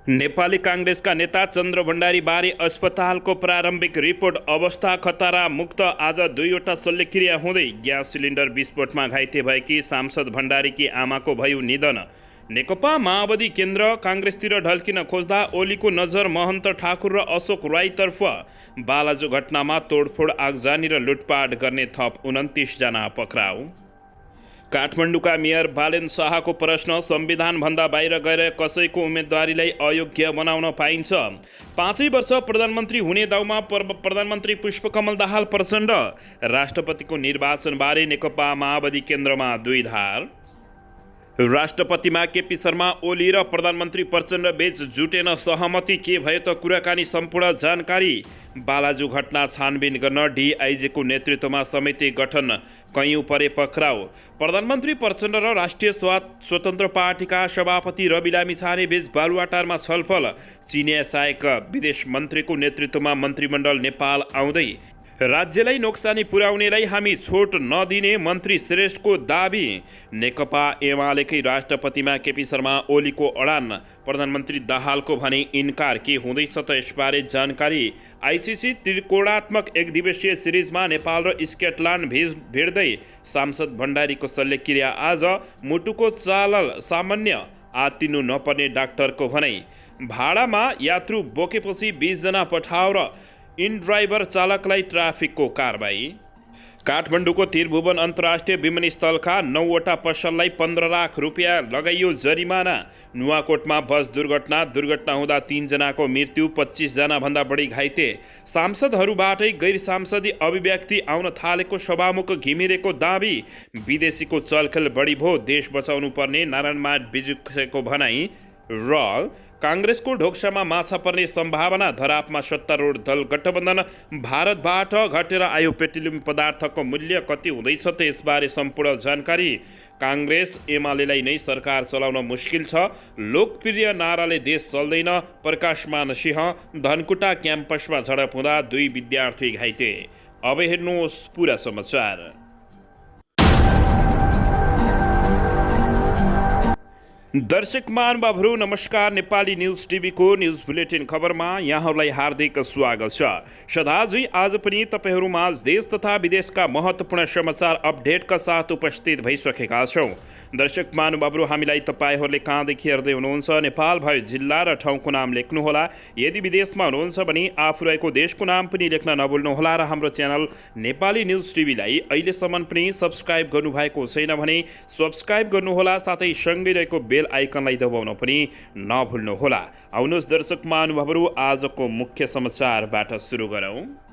नेपाली काङ्ग्रेसका नेता चन्द्र भण्डारी बारे अस्पतालको प्रारम्भिक रिपोर्ट अवस्था खतरा मुक्त। आज दुईवटा शल्यक्रिया हुँदै ग्यास सिलिन्डर विस्फोटमा घाइते भएकी सांसद भण्डारीकी आमाको भयो निधन। नेकपा माओवादी केन्द्र काङ्ग्रेसतिर ढल्किन खोज्दा ओलीको नजर महन्त ठाकुर र अशोक राईतर्फ। बालाजु घटनामा तोडफोड, आगजनी र लुटपाट गर्ने थप 29 जना पक्राउ। काठमाडौँका मेयर बालेन शाहको प्रश्न, संविधानभन्दा बाहिर गएर कसैको उम्मेदवारीलाई अयोग्य बनाउन पाइन्छ? 5 वर्ष प्रधानमन्त्री हुने दाउमा प्रधानमन्त्री पुष्पकमल दाहाल प्रचण्ड। राष्ट्रपतिको निर्वाचनबारे नेकपा माओवादी केन्द्रमा दुईधार। राष्ट्रपतिमा केपी शर्मा ओली र प्रधानमन्त्री प्रचण्ड बीच जुटेन सहमति, के भयो त कुराकानी? सम्पूर्ण जानकारी। बालाजु घटना छानबिन गर्न डिआइजीको नेतृत्वमा समिति गठन, कैयौँ परे पक्राउ। प्रधानमन्त्री प्रचण्ड र राष्ट्रिय स्वतन्त्र पार्टीका सभापति रवि लामिछाने बीच बालुवाटारमा छलफल। चिनिया सहायक विदेश मन्त्रीको नेतृत्वमा मन्त्रीमण्डल नेपाल आउँदै। राज्यलाई नोक्सानी पुर्याउनेलाई हामी छोट नदिने मन्त्री श्रेष्ठको दाबी। नेकपा एमालेकै राष्ट्रपतिमा केपी शर्मा ओलीको अडान, प्रधानमन्त्री दाहालको भने इन्कार। के हुँदैछ त यसबारे जानकारी। आइसिसी त्रिकोणात्मक एकदिवसीय सिरिजमा नेपाल र स्कटल्यान्ड भिड्दै सांसद भण्डारीको शल्यक्रिया आज। मुटुको चालल सामान्य, आत्तिनु नपर्ने डाक्टरको भनाइ। भाडामा यात्रु बोकेपछि 20 जना पठाउ र इन ड्राइभर चालकलाई ट्राफिकको कारबाही। काठमाडौँको त्रिभुवन अन्तर्राष्ट्रिय विमानस्थलका 9वटा पसललाई 15 लाख रुपियाँ लगाइयो जरिमाना। नुवाकोटमा बस दुर्घटना हुँदा 3 जनाको मृत्यु, 25 जनाभन्दा बढी घाइते। सांसदहरूबाटै गैर सांसदी अभिव्यक्ति आउन थालेको सभामुख घिमिरेको दाबी। विदेशीको चलखेल बढी भो, देश बचाउनु पर्ने नारायणमार बिजुको भनाई। र काङ्ग्रेसको ढोक्सामा माछा पर्ने सम्भावना। धरापमा सत्तारूढ दल गठबन्धन भारतबाट घटेर आयो। पेट्रोलियम पदार्थको मूल्य कति हुँदैछ त यसबारे सम्पूर्ण जानकारी। काङ्ग्रेस एमालेलाई नै सरकार चलाउन मुस्किल छ, लोकप्रिय नाराले देश चल्दैन। प्रकाशमान सिंह। धनकुटा क्याम्पसमा झडप हुँदा 2 विद्यार्थी घाइते। अब हेर्नुहोस् पुरा समाचार। दर्शक महानुभावहरू नमस्कार। नेपाली न्युज टिभीको न्युज बुलेटिन खबरमा यहाँहरूलाई हार्दिक स्वागत छ। सदाझै आज पनि तपाईँहरूमाझ देश तथा विदेशका महत्त्वपूर्ण समाचार अपडेटका साथ उपस्थित भइसकेका छौँ। दर्शक महानुभावहरू, हामीलाई तपाईँहरूले कहाँदेखि हेर्दै हुनुहुन्छ नेपाल भयो जिल्ला र ठाउँको नाम लेख्नुहोला। यदि विदेशमा हुनुहुन्छ भने आफू रहेको देशको नाम पनि लेख्न नभुल्नुहोला। र हाम्रो च्यानल नेपाली न्युज टिभीलाई अहिलेसम्म पनि सब्सक्राइब गर्नुभएको छैन भने सब्सक्राइब गर्नुहोला, साथै सँगै रहेको बेल आइकनलाई दबाउन पनि नभुल्नुहोला। आउनुहोस् दर्शक महानुभावहरू, आजको मुख्य समाचारबाट सुरु गरौँ।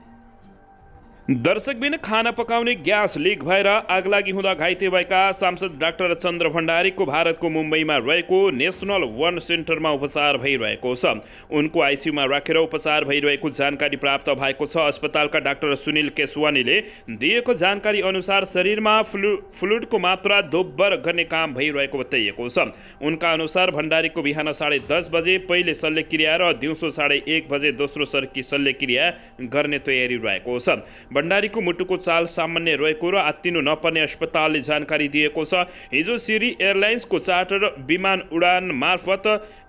दर्शकबिन, खाना पकाउने ग्यास लिक भएर आगलागी हुँदा घाइते भएका सांसद डाक्टर चन्द्र भण्डारीको भारतको मुम्बईमा रहेको नेसनल वन सेन्टरमा उपचार भइरहेको छ। उनको आइसियुमा राखेर उपचार भइरहेको जानकारी प्राप्त भएको छ। अस्पतालका डाक्टर सुनिल केसवानीले दिएको जानकारी अनुसार शरीरमा फ्लुइडको मात्रा दोब्बर गर्ने काम भइरहेको बताइएको छ। उनका अनुसार भण्डारीको बिहान 10:30 बजे पहिले शल्यक्रिया र दिउँसो 1:30 बजे दोस्रो शल्यक्रिया गर्ने तयारी रहेको छ। भण्डारीको मुटुको चाल सामान्य रहेको र आत्तिनु नपर्ने अस्पतालले जानकारी दिएको छ। हिजो सिरी एयरलाइन्सको चार्टर विमान उडान मार्फत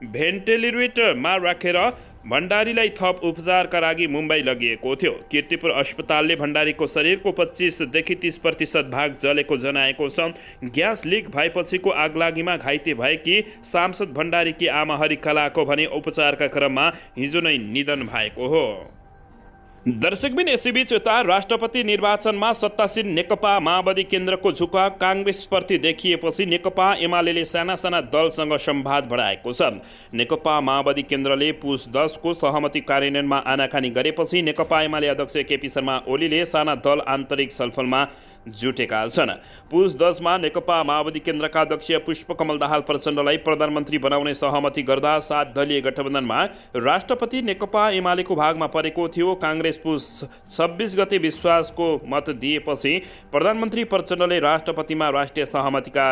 भेन्टिलेटरमा राखेर भण्डारीलाई थप उपचारका लागि मुम्बई लगिएको थियो। कीर्तिपुर अस्पतालले भण्डारीको शरीरको 25देखि 30% भाग जलेको जनाएको छ। ग्यास लिक भएपछिको आगलागीमा घाइते भएकी सांसद भण्डारीकी आमा हरिकलाको भने उपचारका क्रममा हिजो नै निधन भएको हो। दर्शकबिन, यसैबीच यता राष्ट्रपति निर्वाचनमा सत्तासीन नेकपा माओवादी केन्द्रको झुकाव काङ्ग्रेसप्रति देखिएपछि नेकपा एमाले साना साना दलसँग संवाद बढाएको छ। नेकपा माओवादी केन्द्रले पुस 10 को सहमति कार्यान्वयनमा आनाकानी गरेपछि नेकपा एमाले अध्यक्ष केपी शर्मा ओलीले साना दल आन्तरिक छलफलमा जुटेका छन्। पुस 10 मा नेकपा माओवादी केन्द्रका अध्यक्ष पुष्पकमल दाहाल प्रचण्डलाई प्रधानमन्त्री बनाउने सहमति गर्दा 7 दलीय गठबन्धनमा राष्ट्रपति नेकपा एमालेको भागमा परेको थियो। काङ्ग्रेस पुस 26 गते विश्वासको मत दिएपछि प्रधानमन्त्री प्रचण्डले राष्ट्रपतिमा राष्ट्रिय सहमतिका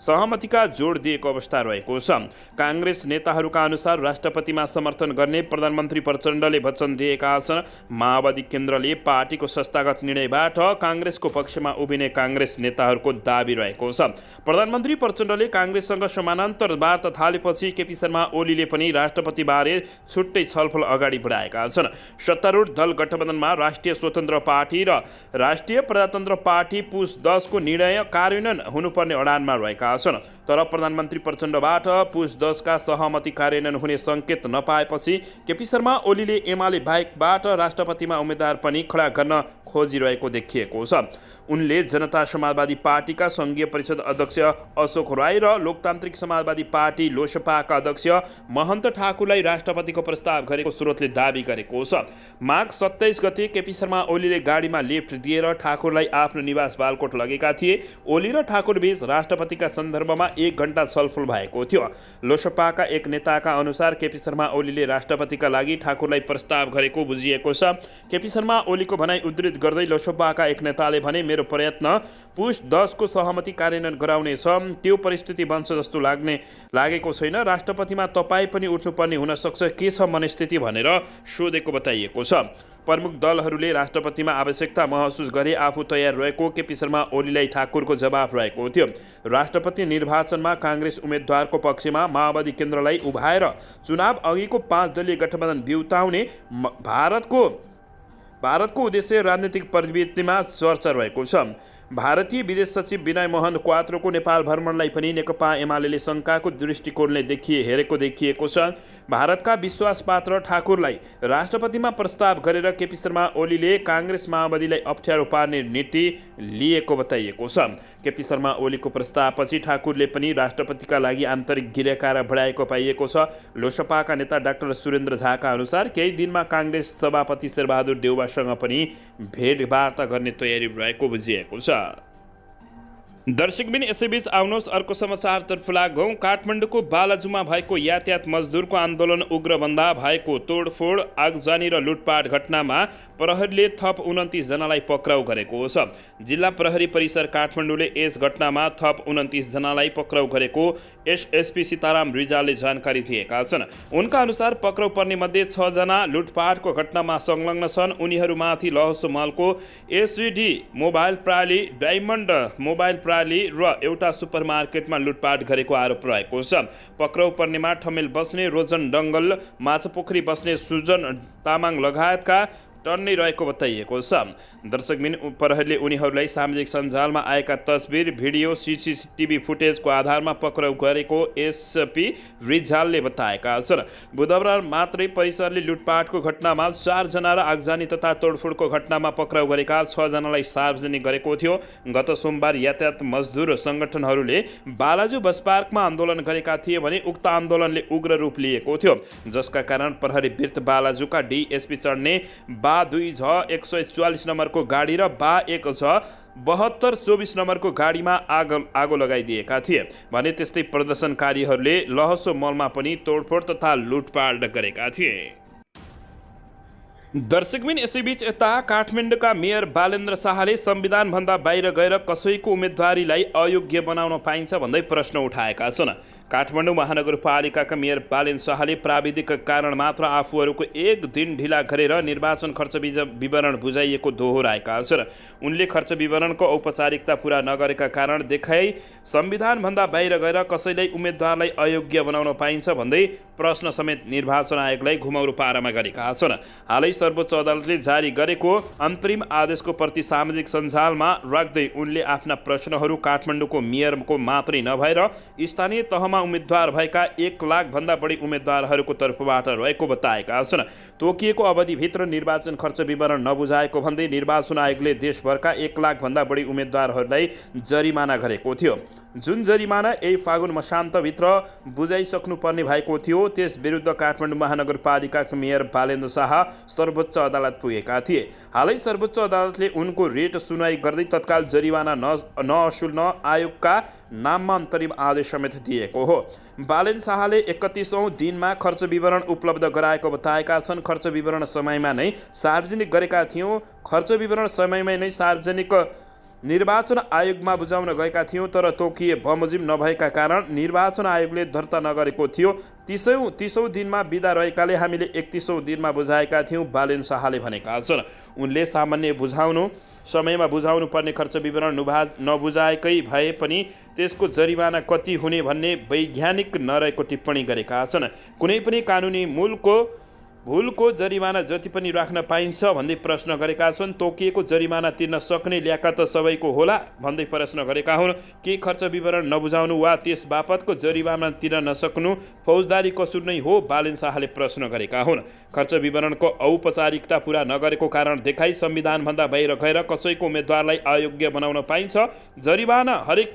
सहमतिका जोड दिएको अवस्था रहेको छ। काङ्ग्रेस नेताहरूका अनुसार राष्ट्रपतिमा समर्थन गर्ने प्रधानमन्त्री प्रचण्डले वचन दिएका छन्। माओवादी केन्द्रले पार्टीको संस्थागत निर्णयबाट काङ्ग्रेसको पक्षमा उभिने काङ्ग्रेस नेताहरूको दाबी रहेको छ। प्रधानमन्त्री प्रचण्डले काङ्ग्रेससँग समानान्तर वार्ता थालेपछि केपी शर्मा ओलीले पनि राष्ट्रपतिबारे छुट्टै छलफल अगाडि बढाएका छन्। सत्तारूढ दल गठबन्धनमा राष्ट्रिय स्वतन्त्र पार्टी र राष्ट्रिय प्रजातन्त्र पार्टी पुस 10 को निर्णय कार्यान्वयन हुनुपर्ने अडानमा रहेका छन्। तर प्रधानमन्त्री प्रचण्डबाट पुस 10 का सहमति कार्यान्वयन हुने सङ्केत नपाएपछि केपी शर्मा ओलीले एमाले बाहेकबाट राष्ट्रपतिमा उम्मेद्वार पनि खडा गर्न खोजिरहेको देखिएको छ। उनले जनता समाजवादी पार्टीका सङ्घीय परिषद अध्यक्ष अशोक राय र लोकतान्त्रिक समाजवादी पार्टी लोसपाका अध्यक्ष महन्त ठाकुरलाई राष्ट्रपतिको प्रस्ताव गरेको स्रोतले दाबी गरेको छ। माघ 27 गते केपी शर्मा ओलीले गाडीमा लिफ्ट दिएर ठाकुरलाई आफ्नो निवास बालकोट लगेका थिए। ओली र ठाकुर बीच राष्ट्रपतिका सन्दर्भमा 1 घण्टा छलफल भएको थियो। लोसपाका एक नेताका अनुसार केपी शर्मा ओलीले राष्ट्रपतिका लागि ठाकुरलाई प्रस्ताव गरेको बुझिएको छ। केपी शर्मा ओलीको भनाइ उद्धृत गर्दै लोसपाका एक नेताले भने, मेरो प्रयत्न पुस 10 को सहमति कार्यान्वयन गराउने छ। त्यो परिस्थिति बन्छ जस्तो लागेको छैन। राष्ट्रपतिमा तपाईँ पनि उठ्नुपर्ने हुन सक्छ, के छ मनस्थिति भनेर सोधेको बताइएको छ। प्रमुख दलहरूले राष्ट्रपतिमा आवश्यकता महसुस गरे आफू तयार रहेको केपी शर्मा ओलीलाई ठाकुरको जवाफ रहेको थियो। राष्ट्रपति निर्वाचनमा काङ्ग्रेस उम्मेद्वारको पक्षमा माओवादी केन्द्रलाई उभाएर चुनाव अघिको 5 दलीय गठबन्धन बिउताउने भारतको उद्देश्य राजनीतिक प्रवृत्तिमा चर्चा रहेको छ। भारतीय विदेश सचिव विनय मोहन क्वात्रोको नेपाल भ्रमणलाई पनि नेकपा एमाले शङ्काको दृष्टिकोणले हेरेको देखिएको छ। भारतका विश्वासपात्र ठाकुरलाई राष्ट्रपतिमा प्रस्ताव गरेर केपी शर्मा ओलीले काङ्ग्रेस माओवादीलाई अप्ठ्यारो पार्ने नीति लिएको बताइएको छ। केपी शर्मा ओलीको प्रस्तावपछि ठाकुरले पनि राष्ट्रपतिका लागि आन्तरिक गिराकार बढाएको पाइएको छ। लोसपाका नेता डाक्टर सुरेन्द्र झाका अनुसार केही दिनमा काङ्ग्रेस सभापति शेरबहादुर देउवासँग पनि भेटवार्ता गर्ने तयारी रहेको बुझिएको छ। दर्शकबिन यसैबीच आउनुहोस् अर्को समाचारतर्फ लागौँ। काठमाडौँको बालाजुमा भएको यातायात मजदुरको आन्दोलन उग्र भन्दा भएको तोडफोड, आगजनी र लुटपाट घटनामा प्रहरीले थप 29 जनालाई पक्राउ गरेको छ। जिल्ला प्रहरी परिसर काठमाडौँले यस घटनामा थप 29 जनालाई पक्राउ गरेको एसएसपी सीताराम रिजालले जानकारी दिएका छन्। उनका अनुसार पक्राउ पर्ने मध्ये 6 जना लुटपाटको घटनामा संलग्न छन्। उनीहरूमाथि लहसो मलको एसविडी मोबाइल प्रणाली, डायमन्ड मोबाइल प्रणाली र एउटा सुपरमार्केटमा लुटपाट गरेको आरोप रहेको छ। पक्राउ पर्नेमा ठमेल बस्ने, रोजन डङ्गल, माछापोखरी बस्ने सुजन तामाङ लगायतका टन्नै रहेको बताइएको छ। दर्शकबिन प्रहरीले उनीहरूलाई सामाजिक सञ्जालमा आएका तस्बिर, भिडियो, सीसीटीभी फुटेजको आधारमा पक्राउ गरेको एसपी रिजालले बताएका छन्। बुधबार मात्रै परिसरले लुटपाटको घटनामा 4 जना र आगजनी तथा तोडफोडको घटनामा पक्राउ गरेका 6 जनालाई सार्वजनिक गरेको थियो। गत सोमबार यातायात मजदुर सङ्गठनहरूले बालाजु बस पार्कमा आन्दोलन गरेका थिए भने उक्त आन्दोलनले उग्र रूप लिएको थियो, जसका कारण प्रहरी बिर्त बालाजुका डीएसपी चढ्ने बा 2J144 नम्बरको गाडी र बा 1J7224 नम्बरको गाडीमा आगो लगाइदिएका थिए भने त्यस्तै प्रदर्शनकारीहरूले लहसो मलमा पनि तोडफोड तथा लुटपाट गरेका थिए। दर्शकबिन यसैबीच यता काठमाडौँका मेयर बालेन्द्र शाहले संविधानभन्दा बाहिर गएर कसैको उम्मेदवारीलाई अयोग्य बनाउन पाइन्छ भन्दै प्रश्न उठाएका छन्। काठमाडौँ महानगरपालिकाका मेयर बालेन्द्र शाहले प्राविधिक कारण मात्र आफूहरूको 1 दिन ढिला गरेर निर्वाचन खर्च विवरण बुझाइएको दोहोऱ्याएका छन्। उनले खर्च विवरणको औपचारिकता पुरा नगरेका कारण देखाइ संविधानभन्दा बाहिर गएर कसैलाई उम्मेदवारलाई अयोग्य बनाउन पाइन्छ भन्दै प्रश्न समेत निर्वाचन आयोगलाई घुमाउरो पारामा गरेका छन्। हालै सर्वोच्च अदालतले जारी गरेको अन्तरिम आदेशको प्रति सामाजिक सञ्जालमा राख्दै उनले आफ्ना प्रश्नहरू काठमाडौँको मेयरको मात्रै नभएर स्थानीय तहमा उम्मेदवार भएका 1 लाख भन्दा बढी उम्मेदवारहरूको तर्फबाट रहेको बताएका छन्। तोकिएको अवधिभित्र निर्वाचन खर्च विवरण नबुझाएको भन्दै निर्वाचन आयोगले देशभरका 1 लाख भन्दा बढी उम्मेदवारहरूलाई जरिमाना गरेको थियो। जुन जरिमाना यही फागुन मसान्तभित्र बुझाइसक्नुपर्ने भएको थियो, त्यस विरुद्ध काठमाडौँ महानगरपालिकाका मेयर बालेन्द्र शाह सर्वोच्च अदालत पुगेका थिए। हालै सर्वोच्च अदालतले उनको रिट सुनवाई गर्दै तत्काल जरिमाना नअसुल्न आयोगका नाममा अन्तरिम आदेश समेत दिएको हो। बालेन्द्र शाहले 31औं दिनमा खर्च विवरण उपलब्ध गराएको बताएका छन्। खर्च विवरण समयमा नै सार्वजनिक गरेका थियौँ। खर्च विवरण समयमै नै सार्वजनिक निर्वाचन आयोगमा बुझाउन गएका थियौँ तर तोकिए बमोजिम नभएका कारण निर्वाचन आयोगले दर्ता नगरेको थियो। 30औं दिनमा बिदा रहेकाले हामीले 31औं दिनमा बुझाएका थियौँ, बालेन शाहले भनेका छन्। उनले सामान्य बुझाउनु समयमा बुझाउनु पर्ने खर्च विवरण नबुझाएकै भए पनि त्यसको जरिवाना कति हुने भन्ने वैज्ञानिक नरहेको टिप्पणी गरेका छन्। कुनै पनि कानुनी भुलको जरिवाना जति पनि राख्न पाइन्छ भन्दै प्रश्न गरेका छन्। तोकिएको जरिवाना तिर्न सक्ने ल्याकत सबैको होला भन्दै प्रश्न गरेका हुन्। के खर्च विवरण नबुझाउनु वा त्यस बापतको जरिवाना तिर्न नसक्नु फौजदारी कसुर नै हो? बालेन शाहले प्रश्न गरेका हुन्। खर्च विवरणको औपचारिकता पूरा नगरेको कारण देखाई संविधानभन्दा बाहिर गएर कसैको उम्मेदवारलाई अयोग्य बनाउन पाइन्छ। जरिवाना हरेक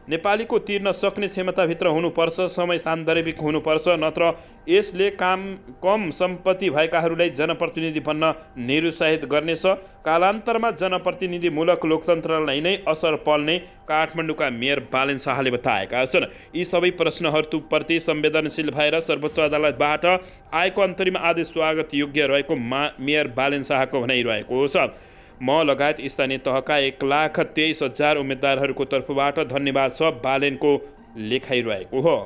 नेपालीको तिर्न सक्ने क्षमताभित्र हुनुपर्छ, समय सान्दर्भिक हुनुपर्छ, नत्र यसले कम सम्पत्ति भएकाहरूलाई जनप्रतिनिधि बन्न निरुत्साहित गर्नेछ। कालान्तरमा जनप्रतिनिधिमूलक लोकतन्त्रलाई नै असर पर्ने काठमाडौँका मेयर बालेन शाहले बताएका छन्। यी सबै प्रश्नहरूप्रति संवेदनशील भएर सर्वोच्च अदालतबाट आएको अन्तरिम आदेश स्वागत योग्य रहेको मेयर बालेन शाहको भनाइरहेको छ। म लगायत स्थानीय तहका 1,23,000 उम्मेदवारहरूको तर्फबाट धन्यवाद छ, बालेनको लेखाइरहेको हो।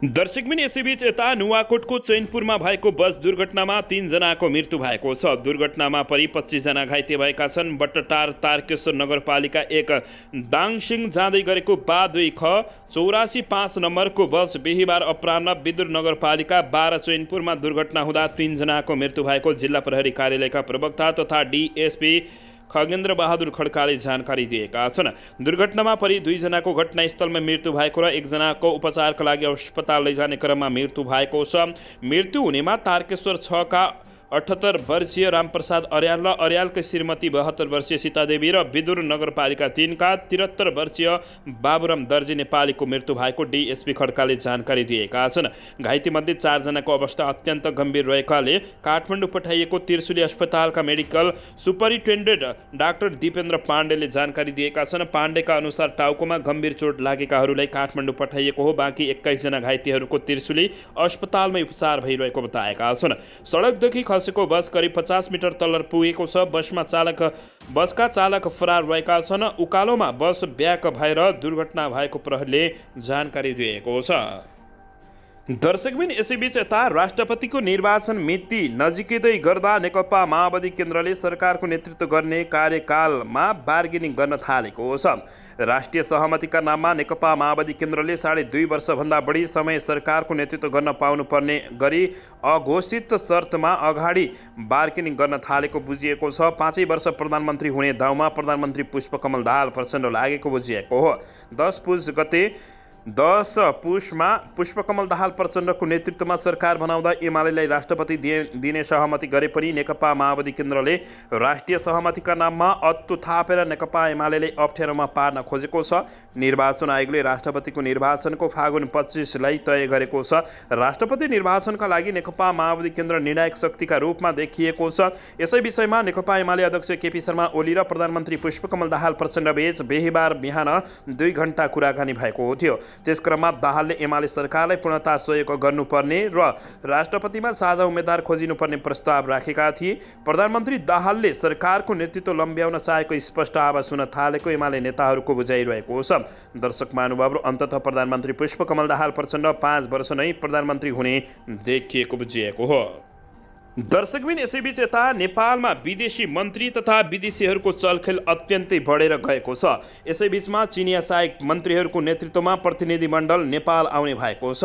दर्शकबिन यसैबीच यता नुवाकोटको चैनपुरमा भएको बस दुर्घटनामा 3 जनाको मृत्यु भएको छ। दुर्घटनामा परि 25 जना घाइते भएका छन्। बट्टाटार तारकेश्वर नगरपालिका 1 दाङसिङ जाँदै गरेको बा 2 ख 84 5 नम्बरको बस बिहिबार अपराह्न विदुर नगरपालिका 12 चैनपुरमा दुर्घटना हुँदा 3 जनाको मृत्यु भएको जिल्ला प्रहरी कार्यालयका प्रवक्ता तथा डीएसपी खगेन्द्र बहादुर खड्काले जानकारी दिएका छन्। दुर्घटनामा परि 2 जनाको घटनास्थलमा मृत्यु भएको र 1 जनाको उपचारका लागि अस्पताल लैजाने क्रममा मृत्यु भएको छ। मृत्यु हुनेमा तारकेश्वर 6 का 78 वर्षीय रामप्रसाद अर्याल र अर्यालकै श्रीमती 72 वर्षीय सीतादेवी र विदुर नगरपालिका 3 का 73 वर्षीय बाबुराम दर्जी नेपालीको मृत्यु भएको डीएसपी खड्काले जानकारी दिएका छन्। घाइतेमध्ये 4 जनाको अवस्था अत्यन्त गम्भीर रहेकाले काठमाडौँ पठाइएको त्रिशुली अस्पतालका मेडिकल सुपरिन्टेन्डेन्ट डाक्टर दिपेन्द्र पाण्डेले जानकारी दिएका छन्। पाण्डेका अनुसार टाउकोमा गम्भीर चोट लागेकाहरूलाई काठमाडौँ पठाइएको हो। बाँकी 21 जना घाइतेहरूको त्रिशुली अस्पतालमै उपचार भइरहेको बताएका छन्। सडकदेखि खसेको बस करिब 50 मिटर तल पुगेको छ। बसका चालक फरार भएका छन्। उकालोमा बस ब्याक भएर दुर्घटना भएको प्रहरीले जानकारी दिएको छ। दर्शकबिन यसैबीच यता राष्ट्रपतिको निर्वाचन मिति नजिकै गर्दा नेकपा माओवादी केन्द्रले सरकारको नेतृत्व गर्ने कार्यकालमा बार्गेनिङ गर्न थालेको छ। राष्ट्रिय सहमतिका नाममा नेकपा माओवादी केन्द्रले 2.5 वर्षभन्दा बढी समय सरकारको नेतृत्व गर्न पाउनुपर्ने गरी अघोषित शर्तमा अगाडि बार्गेनिङ गर्न थालेको बुझिएको छ। 5 वर्ष प्रधानमन्त्री हुने दाउमा प्रधानमन्त्री पुष्पकमल दाहाल प्रचण्ड लागेको बुझिएको हो। 10 पुसमा पुष्पकमल दाहाल प्रचण्डको नेतृत्वमा सरकार बनाउँदा एमालेलाई राष्ट्रपति दिने सहमति गरे पनि नेकपा माओवादी केन्द्रले राष्ट्रिय सहमतिका नाममा अत्तु थापेर नेकपा एमालेलाई अप्ठ्यारोमा पार्न खोजेको छ। निर्वाचन आयोगले राष्ट्रपतिको निर्वाचनको फागुन 25 लाई तय गरेको छ। राष्ट्रपति निर्वाचनका लागि नेकपा माओवादी केन्द्र निर्णायक शक्तिका रूपमा देखिएको छ। यसै विषयमा नेकपा एमाले अध्यक्ष केपी शर्मा ओली र प्रधानमन्त्री पुष्पकमल दाहाल प्रचण्ड बीच बिहिबार बिहान 2 घण्टा कुराकानी भएको थियो। त्यसक्रममा दाहालले एमाले सरकारलाई पूर्णतः सहयोग गर्नुपर्ने र राष्ट्रपतिमा साझा उम्मेदवार खोजिनुपर्ने प्रस्ताव राखेका थिए। प्रधानमन्त्री दाहालले सरकारको नेतृत्व लम्ब्याउन चाहेको स्पष्ट आवाज हुन थालेको एमाले नेताहरूको बुझाइरहेको छ। दर्शक महानुभावहरू, अन्ततः प्रधानमन्त्री पुष्पकमल दाहाल प्रचण्ड 5 वर्ष नै प्रधानमन्त्री हुने देखिएको बुझिएको हो। दर्शकबिन यसैबीच यता नेपालमा विदेशी मन्त्री तथा विदेशीहरूको चलखेल अत्यन्तै बढेर गएको छ। यसैबीचमा चिनिया सहायक मन्त्रीहरूको नेतृत्वमा प्रतिनिधिमण्डल नेपाल आउने भएको छ।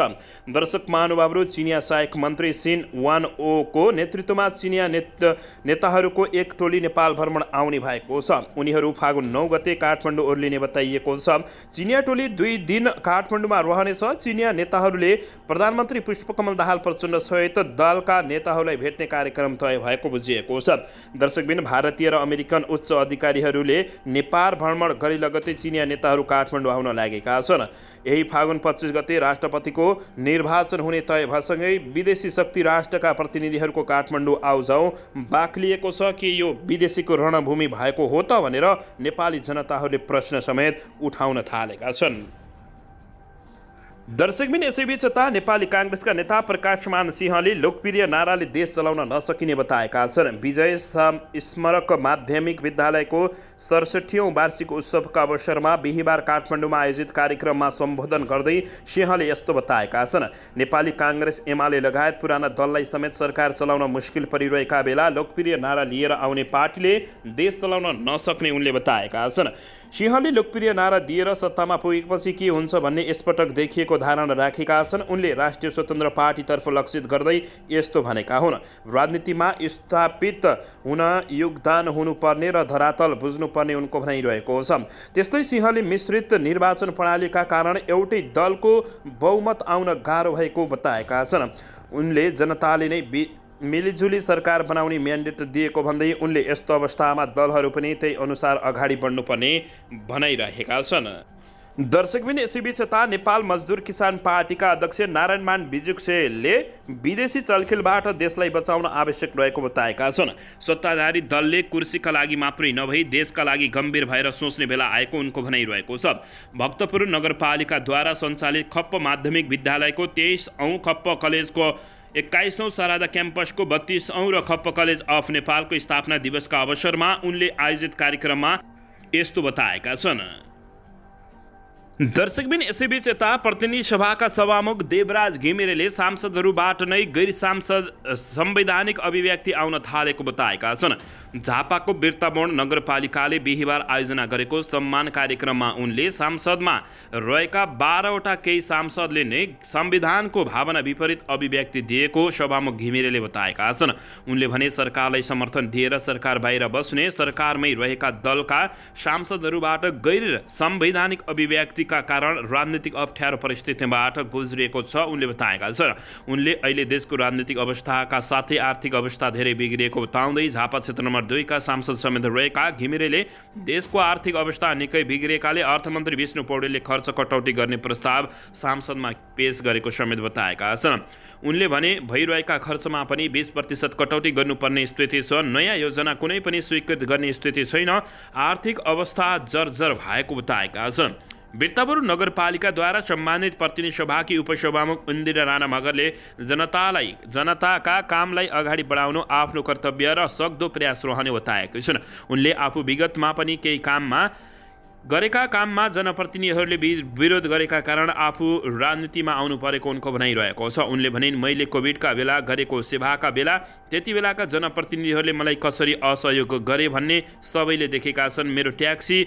दर्शक महानुभावहरू, चिनिया सहायक मन्त्री सिन वानओको नेतृत्वमा चिनिया नेताहरूको एक टोली नेपाल भ्रमण आउने भएको छ। उनीहरू फागुन 9 गते काठमाडौँ ओर्लिने बताइएको छ। चिनिया टोली 2 दिन काठमाडौँमा रहनेछ। चिनिया नेताहरूले प्रधानमन्त्री पुष्पकमल दाहाल प्रचण्ड सहित दलका नेताहरूलाई भेट्ने कार्यक्रम तय भएको बुझिएको छ। दर्शकबिन, भारतीय र अमेरिकन उच्च अधिकारीहरूले नेपाल भ्रमण गरी लगतै चिनिया नेताहरू काठमाडौँ आउन लागेका छन्। यही फागुन 25 गते राष्ट्रपतिको निर्वाचन हुने तय भएसँगै विदेशी शक्ति राष्ट्रका प्रतिनिधिहरूको काठमाडौँ आउजाउ बाक्लिएको छ। कि यो विदेशीको रणभूमि भएको हो त भनेर नेपाली जनताहरूले प्रश्न समेत उठाउन थालेका छन्। दर्शकबिन यसैबीच यता नेपाली काङ्ग्रेसका नेता प्रकाशमान सिंहले लोकप्रिय नाराले देश चलाउन नसकिने बताएका छन्। विजय स्मारक माध्यमिक विद्यालयको 67औं वार्षिक उत्सवका अवसरमा बिहिबार काठमाडौँमा आयोजित कार्यक्रममा सम्बोधन गर्दै सिंहले यस्तो बताएका छन्। नेपाली काङ्ग्रेस एमाले लगायत पुराना दललाई समेत सरकार चलाउन मुस्किल परिरहेका बेला लोकप्रिय नारा लिएर आउने पार्टीले देश चलाउन नसक्ने उनले बताएका छन्। सिंहले लोकप्रिय नारा दिएर सत्तामा पुगेपछि के हुन्छ भन्ने यसपटक देखिएको धारणा राखेका छन्। उनले राष्ट्रिय स्वतन्त्र पार्टीतर्फ लक्षित गर्दै यस्तो भनेका हुन्। राजनीतिमा स्थापित हुन योगदान हुनुपर्ने र धरातल बुझ्नुपर्ने उनको भनाइरहेको छ। त्यस्तै सिंहले मिश्रित निर्वाचन प्रणालीका कारण एउटै दलको बहुमत आउन गाह्रो भएको बताएका छन्। उनले जनताले नै मिलिजुली सरकार बनाउने म्यान्डेट दिएको भन्दै उनले यस्तो अवस्थामा दलहरू पनि त्यही अनुसार अगाडि बढ्नुपर्ने भनाइरहेका छन्। दर्शकबिन यसैबीच यता नेपाल मजदुर किसान पार्टीका अध्यक्ष नारायणमान बिजुक्सेले विदेशी चलखेलबाट देशलाई बचाउन आवश्यक रहेको बताएका छन्। सत्ताधारी दलले कुर्सीका लागि मात्रै नभई देशका लागि गम्भीर भएर सोच्ने बेला आएको उनको भनाइरहेको छ। भक्तपुर नगरपालिकाद्वारा सञ्चालित खप्प माध्यमिक विद्यालयको 23औं खप्प कलेजको 21औं शारदा क्याम्पसको 32औं र खप्प कलेज अफ नेपालको स्थापना दिवसका अवसरमा उनले आयोजित कार्यक्रममा यस्तो बताएका छन्। दर्शकबिन यसैबीच यता प्रतिनिधि सभाका सभामुख देवराज घिमिरेले सांसदहरूबाट नै गैर संवैधानिक अभिव्यक्ति आउन थालेको बताएका छन्। झापाको बिर्तामोड नगरपालिकाले बिहिबार आयोजना गरेको सम्मान कार्यक्रममा उनले सांसदमा रहेका 12वटा केही सांसदले नै संविधानको भावना विपरीत अभिव्यक्ति दिएको सभामुख घिमिरेले बताएका छन्। उनले भने सरकारलाई समर्थन दिएर सरकार बाहिर बस्ने सरकारमै रहेका दलका सांसदहरूबाट गैर संवैधानिक अभिव्यक्ति का कारण राजनीतिक अप्ठ्यारो परिस्थितिबाट गुज्रिएको छ उनले बताएका छन्। उनले अहिले देशको राजनीतिक अवस्थाका साथै आर्थिक अवस्था धेरै बिग्रिएको बताउँदै झापा क्षेत्र नम्बर 2 का सांसद समेत रहेका घिमिरेले देशको आर्थिक अवस्था निकै बिग्रिएकाले अर्थमन्त्री विष्णु पौडेलले खर्च कटौती गर्ने प्रस्ताव संसदमा पेश गरेको समेत बताएका छन्। उनले भने भइरहेका खर्चमा पनि 20% कटौती गर्नुपर्ने स्थिति छ। नयाँ योजना कुनै पनि स्वीकृत गर्ने स्थिति छैन। आर्थिक अवस्था जर्जर भएको बताएका छन्। बिर्तापुर नगरपालिकाद्वारा सम्मानित प्रतिनिधि सभाकी उपसभामुख इन्दिरा राणा मगरले जनताका कामलाई अगाडि बढाउनु आफ्नो कर्तव्य र सक्दो प्रयास रहने बताएका छन्। उनले आफू विगतमा पनि केही गरेका काममा जनप्रतिनिधिहरूले विरोध गरेका कारण आफू राजनीतिमा आउनु परेको उनको भनाइरहेको छ। उनले भनिन्, मैले कोभिडका बेला गरेको सेवाका बेला त्यति बेलाका जनप्रतिनिधिहरूले मलाई कसरी असहयोग गरे भन्ने सबैले देखेका छन्। मेरो ट्याक्सी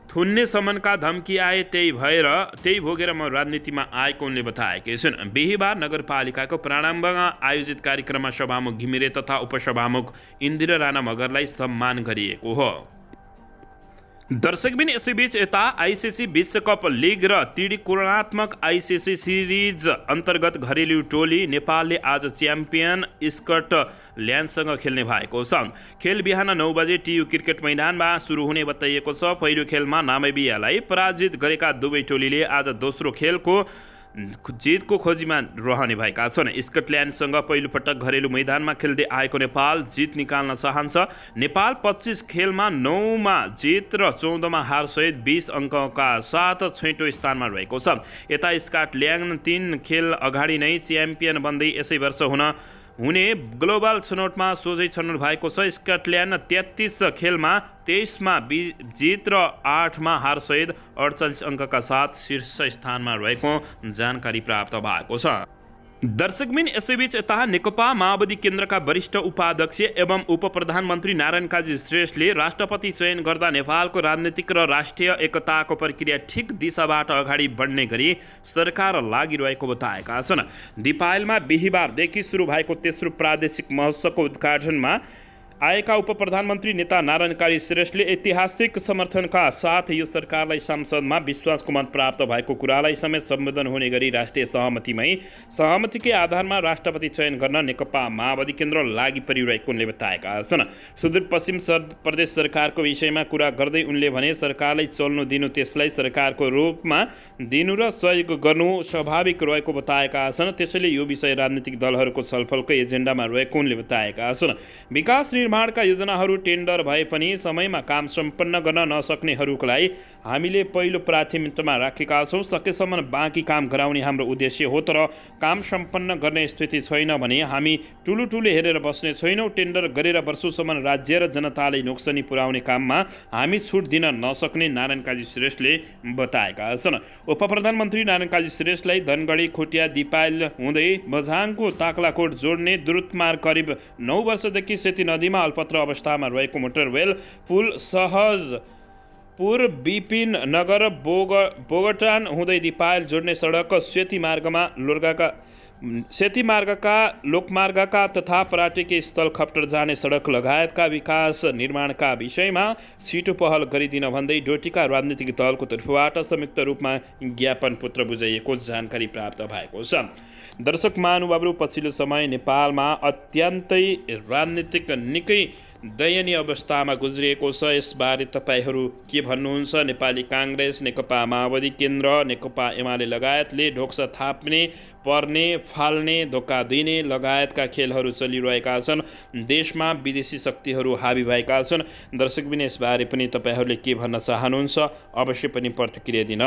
थुन्ने सम्मका धम्की आए, त्यही भोगेर म राजनीतिमा आएको उनले बताएकै छन्। बिहिबार नगरपालिकाको प्रारम्भमा आयोजित कार्यक्रममा सभामुख घिमिरे तथा उपसभामुख इन्दिरा राणा मगरलाई सम्मान गरिएको हो। दर्शकबिन यसैबीच यता आइसिसी विश्वकप लिग र त्रिकोणात्मक आइसिसी सिरिज अन्तर्गत घरेलु टोली नेपालले आज च्याम्पियन स्कटल्यान्डसँग खेल्ने भएको छ। खेल बिहान 9 बजे टियु क्रिकेट मैदानमा सुरु हुने बताइएको छ। पहिलो खेलमा नामिबियालाई पराजित गरेका दुवै टोलीले आज दोस्रो खेलको जितको खोजीमा रहने भएका छन्। स्कटल्यान्डसँग पहिलोपटक घरेलु मैदानमा खेल्दै आएको नेपाल जित निकाल्न चाहन्छ। नेपाल 25 खेलमा 9 मा जित र 14 मा हार सहित 20 अङ्कका साथ 6औं स्थानमा रहेको छ। यता स्कटल्यान्ड 3 खेल अगाडि नै च्याम्पियन बन्दै यसै वर्ष हुने ग्लोबल छनौटमा सोझै छनौट भएको छ। स्कटल्यान्ड 33 खेलमा 23 मा जित र 8 मा हार सहित 48 अङ्कका साथ शीर्ष स्थानमा रहेको जानकारी प्राप्त भएको छ। दर्शकबिन यसैबीच यता नेकपा माओवादी केन्द्रका वरिष्ठ उपाध्यक्ष एवं उपप्रधानमन्त्री नारायण काजी श्रेष्ठले राष्ट्रपति चयन गर्दा नेपालको राजनीतिक र राष्ट्रिय एकताको प्रक्रिया ठिक दिशाबाट अगाडि बढ्ने गरी सरकार लागिरहेको बताएका छन्। दिपायलमा बिहिबारदेखि सुरु भएको तेस्रो प्रादेशिक महोत्सवको उद्घाटनमा आएका उपप्रधानमन्त्री नेता नारायण काजी श्रेष्ठले ऐतिहासिक समर्थनका साथ यो सरकारलाई संसदमा विश्वासको मत प्राप्त भएको कुरालाई समेत सम्बोधन हुने गरी राष्ट्रिय सहमतिकै आधारमा राष्ट्रपति चयन गर्न नेकपा माओवादी केन्द्र लागि परिरहेको उनले बताएका छन्। सुदूरपश्चिम प्रदेश सरकारको विषयमा कुरा गर्दै उनले भने, सरकारलाई चल्नु दिनु, त्यसलाई सरकारको रूपमा दिनु र सहयोग गर्नु स्वाभाविक रहेको बताएका छन्। त्यसैले यो विषय राजनीतिक दलहरूको छलफलको एजेन्डामा रहेको उनले बताएका छन्। विकास निर्माणका योजनाहरू टेन्डर भए पनि समयमा काम सम्पन्न गर्न नसक्नेहरूको लागि हामीले पहिलो प्राथमिकतामा राखेका छौँ। सकेसम्म बाँकी काम गराउने हाम्रो उद्देश्य हो, तर काम सम्पन्न गर्ने स्थिति छैन भने हामी ठुलो हेरेर बस्ने छैनौँ। टेन्डर गरेर वर्षौँसम्म राज्य र जनतालाई नोक्सानी पुर्याउने काममा हामी छुट दिन नसक्ने नारायण काजी श्रेष्ठले बताएका छन्। उपप्रधानमन्त्री नारायण काजी श्रेष्ठलाई धनगढी खोटिया दिपायल हुँदै बझाङको ताक्लाकोट जोड्ने द्रुत मार्ग करिब 9 वर्षदेखि सेती नदीमा अल्पत्र अवस्थामा रहेको मोटरवेल पुल सहजपुर विपिन नगर बोगटान हुँदै दिपायल जोड्ने सडक सेती मार्गका लोकमार्गका तथा पर्यटकीय स्थल खप्टर जाने सडक लगायतका विकास निर्माणका विषयमा छिटो पहल गरिदिन भन्दै डोटीका राजनीतिक दलको तर्फबाट संयुक्त रूपमा ज्ञापन पत्र बुझाइएको जानकारी प्राप्त भएको छ। दर्शक महानुभावहरू, पछिल्लो समय नेपालमा अत्यन्तै राजनीतिक निकै दयनीय अवस्थामा गुज्रिएको छ। यसबारे तपाईहरू के भन्नुहुन्छ? नेपाली काङ्ग्रेस, नेकपा माओवादी केन्द्र, नेकपा एमाले लगायतले ढोक्सा थाप्ने, पर्ने, फाल्ने, धोका दिने लगायतका खेलहरू चलिरहेका छन्। देशमा विदेशी शक्तिहरू हावी भएका छन्। दर्शकबिन, यसबारे पनि तपाईहरूले के भन्न चाहनुहुन्छ? अवश्य पनि प्रतिक्रिया दिन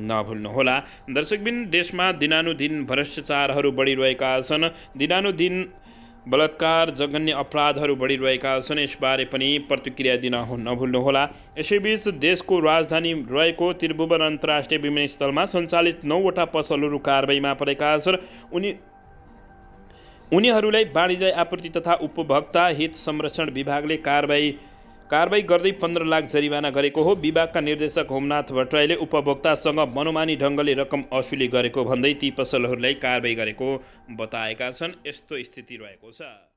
नभुल्नुहोला। दर्शकबिन, देशमा दिनानुदिन भ्रष्टाचारहरू बढिरहेका छन्। दिनानुदिन बलात्कार, जघन्य अपराधहरू बढिरहेका छन्। यसबारे पनि प्रतिक्रिया दिन नभुल्नुहोला। यसैबीच देशको राजधानी रहेको त्रिभुवन अन्तर्राष्ट्रिय विमानस्थलमा सञ्चालित 9वटा पसलहरू कारबाहीमा परेका छन्। उनीहरूलाई वाणिज्य आपूर्ति तथा उपभोक्ता हित संरक्षण विभागले कारबाही गर्दै 15 लाख जरिवाना गरेको हो। विभागका निर्देशक होमनाथ भट्टराईले उपभोक्तासँग मनोमानी ढङ्गले रकम असुली गरेको भन्दै ती पसलहरूलाई कारबाही गरेको बताएका छन्। यस्तो स्थिति रहेको छ।